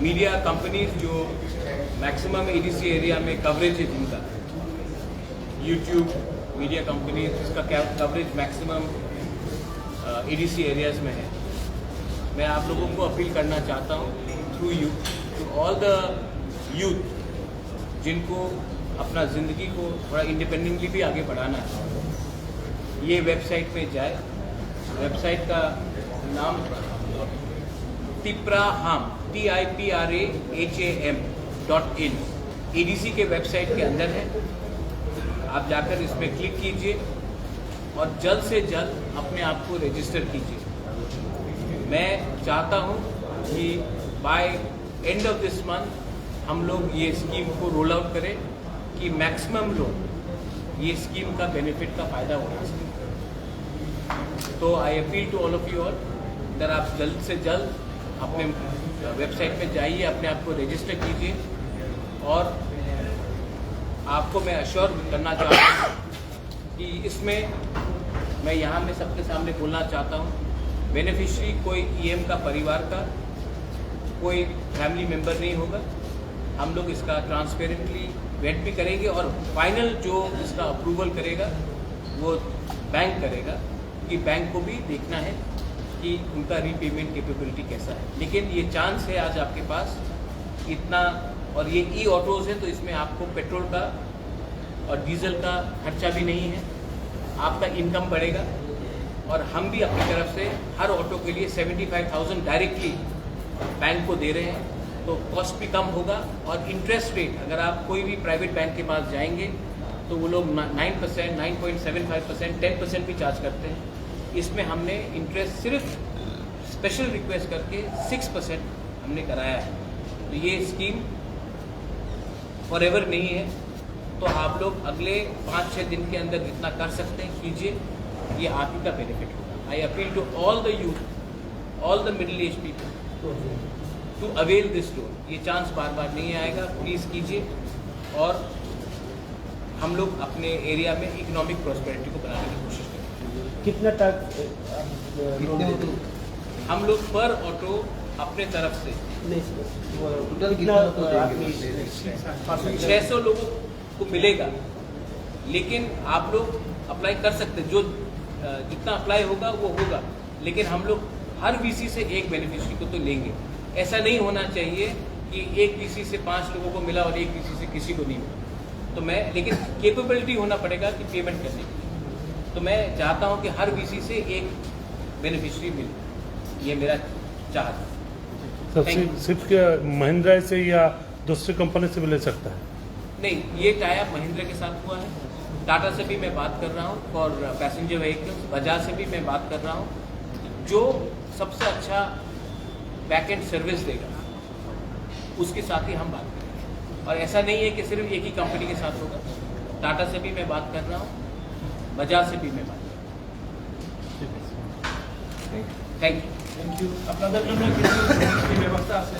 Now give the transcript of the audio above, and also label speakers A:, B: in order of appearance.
A: Media companies जो maximum ADC area में coverage है जिनका, यूट्यूब मीडिया कंपनीज जिसका कवरेज मैक्सिमम एडीसी एरियाज में है, मैं आप लोगों को अपील करना चाहता हूँ through you to all the youth जिनको अपना ज़िंदगी को थोड़ा इंडिपेंडेंटली भी आगे बढ़ाना है, ये वेबसाइट पे जाए। वेबसाइट का नाम tipraham TIPRAHAM.in एडीसी के वेबसाइट के अंदर है। आप जाकर इसमें क्लिक कीजिए और जल्द से जल्द अपने आप को रजिस्टर कीजिए। मैं चाहता हूं कि by end of this month हम लोग ये स्कीम को रोल आउट करें कि मैक्सिमम लोग ये स्कीम का बेनिफिट का फ़ायदा उठा सकें। तो I appeal to all of you all, अगर आप जल्द से जल्द अपने वेबसाइट पे जाइए, अपने आप को रजिस्टर कीजिए। और आपको मैं अश्योर करना चाहता हूँ कि इसमें मैं यहाँ में सबके सामने बोलना चाहता हूँ, बेनिफिशियरी कोई ईएम का परिवार का कोई फैमिली मेम्बर नहीं होगा। हम लोग इसका ट्रांसपेरेंटली वेट भी करेंगे और फाइनल जो इसका अप्रूवल करेगा वो बैंक करेगा, कि बैंक को भी देखना है कि उनका रीपेमेंट कैपेबिलिटी कैसा है। लेकिन ये चांस है आज आपके पास इतना, और ये ई ऑटोज़ है तो इसमें आपको पेट्रोल का और डीजल का खर्चा भी नहीं है, आपका इनकम बढ़ेगा। और हम भी अपनी तरफ से हर ऑटो के लिए 75,000 डायरेक्टली बैंक को दे रहे हैं, तो कॉस्ट भी कम होगा। और इंटरेस्ट रेट अगर आप कोई भी प्राइवेट बैंक के पास जाएंगे तो वो लोग 9%, 9.75%, 10% भी चार्ज करते हैं। इसमें हमने इंटरेस्ट सिर्फ स्पेशल रिक्वेस्ट करके 6% हमने कराया है। तो ये स्कीम फॉर एवर नहीं है, तो आप लोग अगले 5-6 दिन के अंदर जितना कर सकते हैं कीजिए, ये आप ही का बेनिफिट होगा। I appeal to all the youth, all the middle age people to avail this loan. ये चांस बार बार नहीं आएगा, प्लीज़ कीजिए। और हम लोग अपने एरिया में इकोनॉमिक प्रॉस्पेरिटी को बनाने की कोशिश करें।
B: कितना तक
A: हम लोग पर ऑटो अपने तरफ से
B: कितना
A: 600 लोगों को मिलेगा, लेकिन आप लोग अप्लाई कर सकते, जो जितना अप्लाई होगा वो होगा। लेकिन हम लोग हर वीसी से एक बेनिफिशियरी को तो लेंगे। ऐसा नहीं होना चाहिए कि एक वीसी से 5 लोगों को मिला और एक वीसी से किसी को नहीं मिला। तो मैं, लेकिन कैपेबिलिटी होना पड़ेगा कि पेमेंट करने की। तो मैं चाहता हूं कि हर वीसी से एक बेनिफिशियरी मिले, ये मेरा चाहत है।
C: सिर्फ महिंद्रा से या दूसरी कंपनी से भी ले सकता है?
A: नहीं, ये टाई अप महिंद्रा के साथ हुआ है, टाटा से भी मैं बात कर रहा हूँ फॉर पैसेंजर व्हीकल्स, बजाज से भी मैं बात कर रहा हूँ। जो सबसे अच्छा बैक एंड सर्विस देगा उसके साथ ही हम बात करेंगे। और ऐसा नहीं है कि सिर्फ एक ही कंपनी के साथ होगा, टाटा से भी मैं बात कर रहा हूँ, बजाज से भी मैं बात कर रहा हूँ। Thank you.
D: Thank you. अपना दर्शन में किसी व्यवस्था